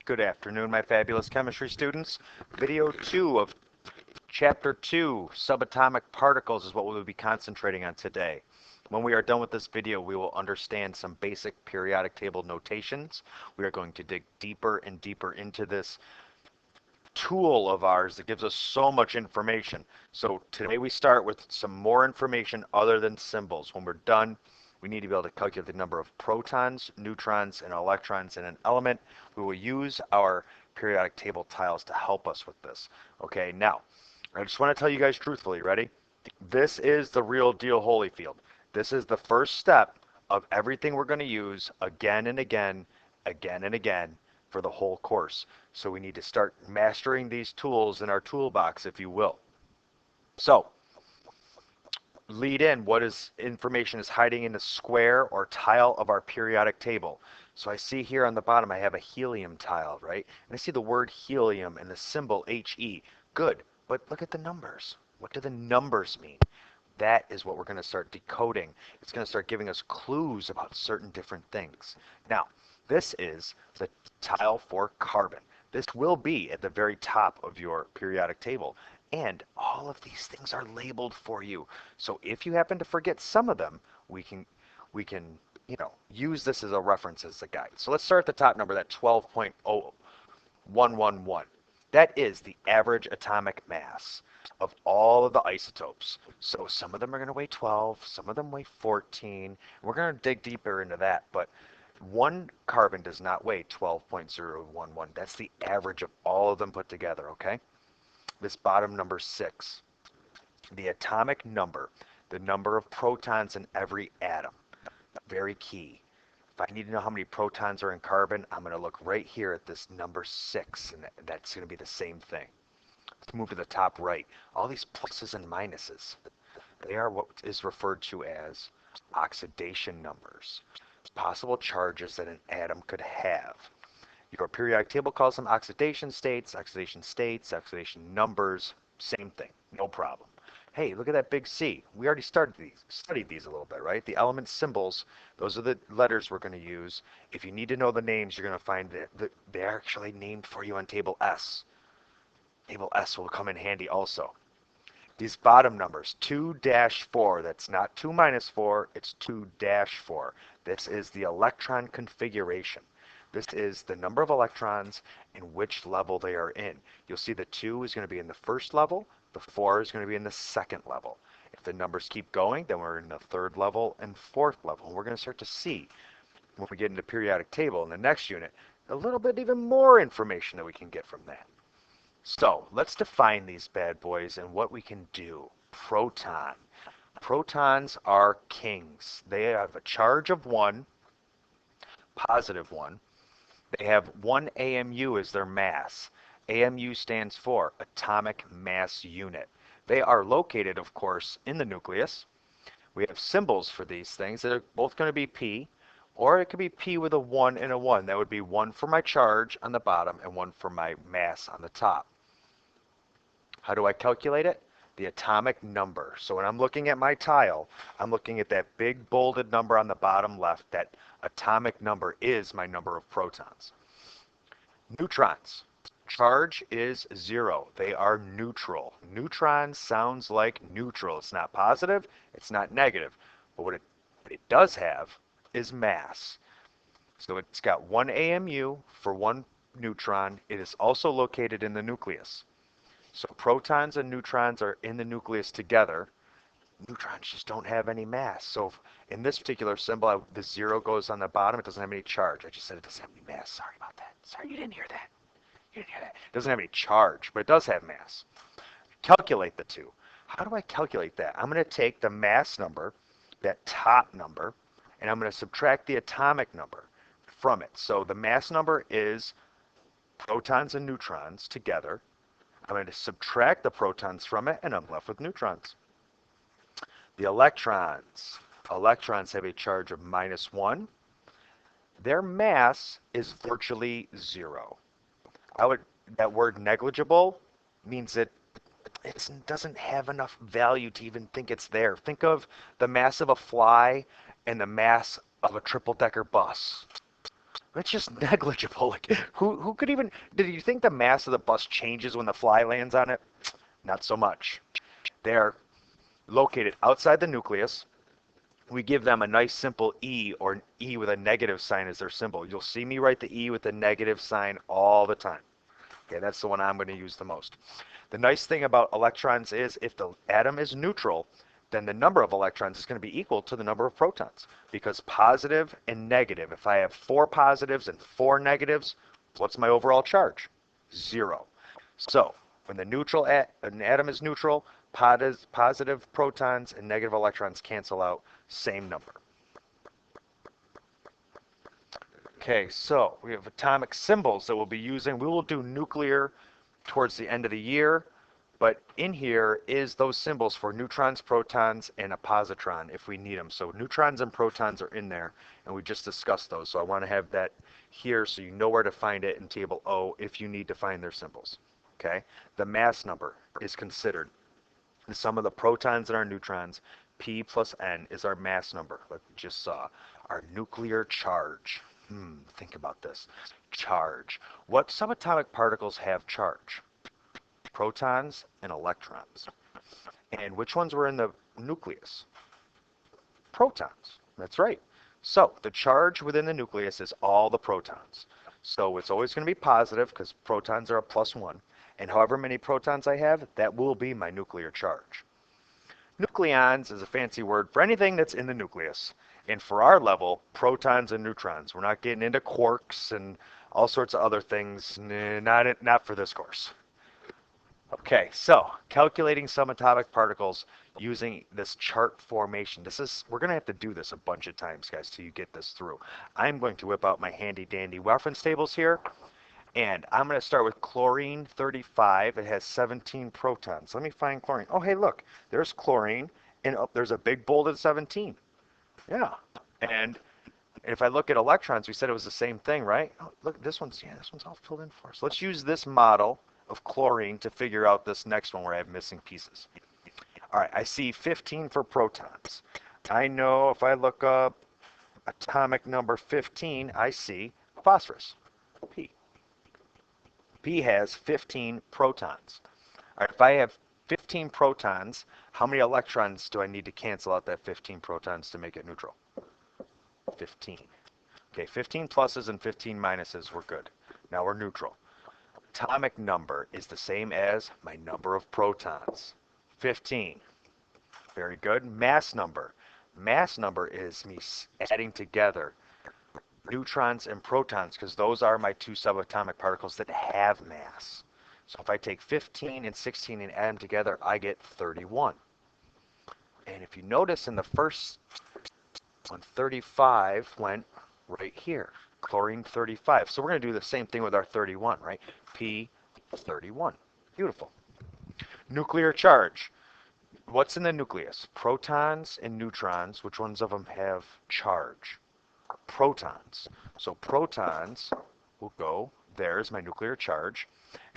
Good afternoon, my fabulous chemistry students. Video 2 of Chapter 2, Subatomic Particles, is what we will be concentrating on today. When we are done with this video, we will understand some basic periodic table notations. We are going to dig deeper and deeper into this tool of ours that gives us so much information. So today we start with some more information other than symbols. When we're done, we need to be able to calculate the number of protons, neutrons, and electrons in an element. We will use our periodic table tiles to help us with this. Okay, now, I just want to tell you guys truthfully, ready? This is the real deal Holyfield. This is the first step of everything we're going to use again and again, again and again for the whole course. So we need to start mastering these tools in our toolbox, if you will. So, lead in what is information is hiding in the square or tile of our periodic table. So I see here on the bottom I have a helium tile, right? And I see the word helium and the symbol He. Good, but look at the numbers. What do the numbers mean? That is what we're going to start decoding. It's going to start giving us clues about certain different things. Now, this is the tile for carbon. This will be at the very top of your periodic table. And all of these things are labeled for you. So if you happen to forget some of them, we can use this as a reference as a guide. So let's start at the top number, that 12.0111. That is the average atomic mass of all of the isotopes. So some of them are going to weigh 12, some of them weigh 14. We're going to dig deeper into that, but one carbon does not weigh 12.011. That's the average of all of them put together, okay? This bottom number 6, the atomic number, the number of protons in every atom. Very key. If I need to know how many protons are in carbon, I'm going to look right here at this number 6, and that's going to be the same thing. Let's move to the top right. All these pluses and minuses, they are what is referred to as oxidation numbers, possible charges that an atom could have. Your periodic table calls them oxidation states, oxidation numbers, same thing, no problem. Hey, look at that big C. We already studied these a little bit, right? The element symbols, those are the letters we're going to use. If you need to know the names, you're going to find that they're actually named for you on table S. Table S will come in handy also. These bottom numbers, 2-4, that's not 2 minus 4, it's 2-4. This is the electron configuration. This is the number of electrons and which level they are in. You'll see the 2 is going to be in the first level, the 4 is going to be in the second level. If the numbers keep going, then we're in the third level and fourth level. And we're going to start to see, when we get into periodic table in the next unit, a little bit even more information that we can get from that. So let's define these bad boys and what we can do. Proton. Protons are kings. They have a charge of 1, positive 1. They have 1 AMU as their mass. AMU stands for atomic mass unit. They are located, of course, in the nucleus. We have symbols for these things that are both going to be P, or it could be P with a 1 and a 1. That would be 1 for my charge on the bottom and 1 for my mass on the top. How do I calculate it? The atomic number. So when I'm looking at my tile, I'm looking at that big bolded number on the bottom left. That atomic number is my number of protons. Neutrons. Charge is 0. They are neutral. Neutron sounds like neutral. It's not positive, it's not negative. But what it does have is mass. So it's got 1 AMU for 1 neutron. It is also located in the nucleus. So protons and neutrons are in the nucleus together. Neutrons just don't have any mass. So in this particular symbol, the 0 goes on the bottom. It doesn't have any charge. I just said it doesn't have any mass. Sorry about that. Sorry, you didn't hear that. You didn't hear that. It doesn't have any charge, but it does have mass. Calculate the two. How do I calculate that? I'm going to take the mass number, that top number, and I'm going to subtract the atomic number from it. So the mass number is protons and neutrons together. I'm going to subtract the protons from it, and I'm left with neutrons. The electrons. Electrons have a charge of -1. Their mass is virtually 0. That word negligible means that it doesn't have enough value to even think it's there. Think of the mass of a fly and the mass of a triple-decker bus. It's just negligible. Like, who could even? Did you think the mass of the bus changes when the fly lands on it? Not so much. They're located outside the nucleus. We give them a nice simple E, or E with a negative sign as their symbol. You'll see me write the E with the negative sign all the time. Okay, that's the one I'm going to use the most. The nice thing about electrons is if the atom is neutral, then the number of electrons is going to be equal to the number of protons, because positive and negative, if I have 4 positives and 4 negatives, what's my overall charge? 0. So when an atom is neutral, positive protons and negative electrons cancel out, same number. Okay, so we have atomic symbols that we'll be using. We will do nuclear towards the end of the year, but in here is those symbols for neutrons, protons, and a positron if we need them. So neutrons and protons are in there, and we just discussed those. So I want to have that here so you know where to find it in table O if you need to find their symbols. Okay, the mass number is considered the sum of the protons and our neutrons. P plus N is our mass number, like we just saw. Our nuclear charge. Think about this. Charge. What subatomic particles have charge? Protons and electrons. And which ones were in the nucleus? Protons. That's right. So the charge within the nucleus is all the protons. So it's always going to be positive because protons are a +1. And however many protons I have, that will be my nuclear charge. Nucleons is a fancy word for anything that's in the nucleus. And for our level, protons and neutrons. We're not getting into quarks and all sorts of other things. Not for this course. Okay, so calculating subatomic particles using this chart formation. We're going to have to do this a bunch of times, guys, till you get this through. I'm going to whip out my handy dandy reference tables here. And I'm going to start with chlorine 35. It has 17 protons. Let me find chlorine. Oh, hey, look. There's chlorine, and there's a big bolded 17. Yeah. And if I look at electrons, we said it was the same thing, right? Oh, look, this one's all filled in for us. Let's use this model of chlorine to figure out this next one where I have missing pieces. All right, I see 15 for protons. I know if I look up atomic number 15, I see phosphorus, P. P has 15 protons. All right, if I have 15 protons, how many electrons do I need to cancel out that 15 protons to make it neutral? 15. Okay, 15 pluses and 15 minuses, we're good. Now we're neutral. Atomic number is the same as my number of protons, 15. Very good. Mass number. Mass number is me adding together neutrons and protons because those are my 2 subatomic particles that have mass. So if I take 15 and 16 and add them together, I get 31. And if you notice in the first one, 35 went right here, chlorine 35. So we're going to do the same thing with our 31, right? P 31. Beautiful. Nuclear charge. What's in the nucleus? Protons and neutrons. Which ones of them have charge? Protons. So protons will go, there's my nuclear charge.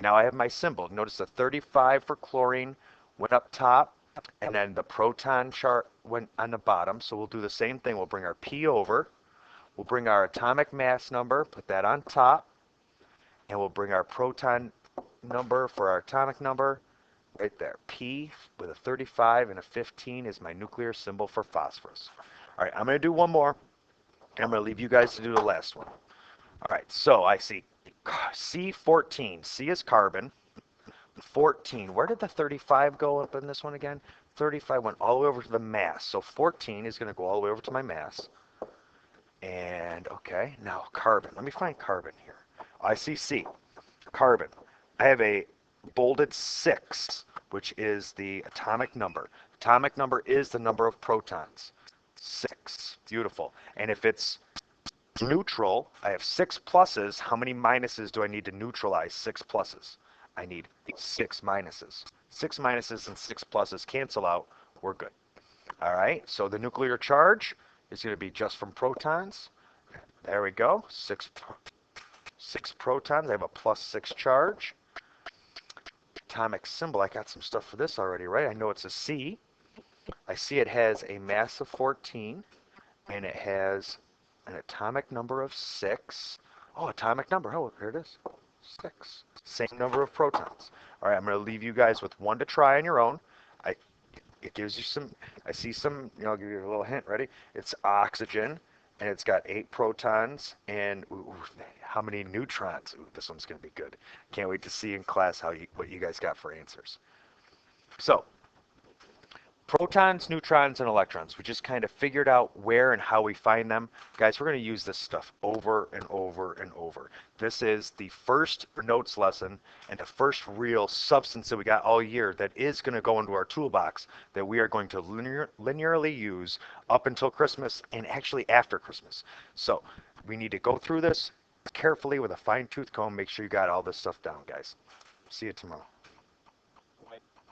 Now I have my symbol. Notice the 35 for chlorine went up top, and then the proton chart went on the bottom. So we'll do the same thing. We'll bring our P over. We'll bring our atomic mass number, put that on top, and we'll bring our proton number for our atomic number right there. P with a 35 and a 15 is my nuclear symbol for phosphorus. All right, I'm going to do one more. I'm going to leave you guys to do the last one. All right, so I see C14. C is carbon. 14. Where did the 35 go up in this one again? 35 went all the way over to the mass. So 14 is going to go all the way over to my mass. And, okay, now carbon. Let me find carbon here. I see C. Carbon. I have a bolded 6, which is the atomic number. Atomic number is the number of protons. 6. Beautiful. And if it's neutral, I have 6 pluses. How many minuses do I need to neutralize 6 pluses? I need 6 minuses. 6 minuses and 6 pluses cancel out. We're good. All right, so the nuclear charge is going to be just from protons. There we go. 6 protons. I have a +6 charge. Atomic symbol. I got some stuff for this already, right? I know it's a C. I see it has a mass of 14, and it has an atomic number of 6. Oh, atomic number. Oh, here it is. 6. Same number of protons. All right, I'm going to leave you guys with one to try on your own. I, it gives you some, I see some, I'll give you a little hint. Ready? It's oxygen, and it's got 8 protons, and ooh, how many neutrons? Ooh, this one's going to be good. Can't wait to see in class what you guys got for answers. So, protons, neutrons, and electrons. We just kind of figured out where and how we find them. Guys, we're going to use this stuff over and over and over. This is the first notes lesson and the first real substance that we got all year that is going to go into our toolbox that we are going to linearly use up until Christmas and actually after Christmas. So we need to go through this carefully with a fine-tooth comb. Make sure you got all this stuff down, guys. See you tomorrow.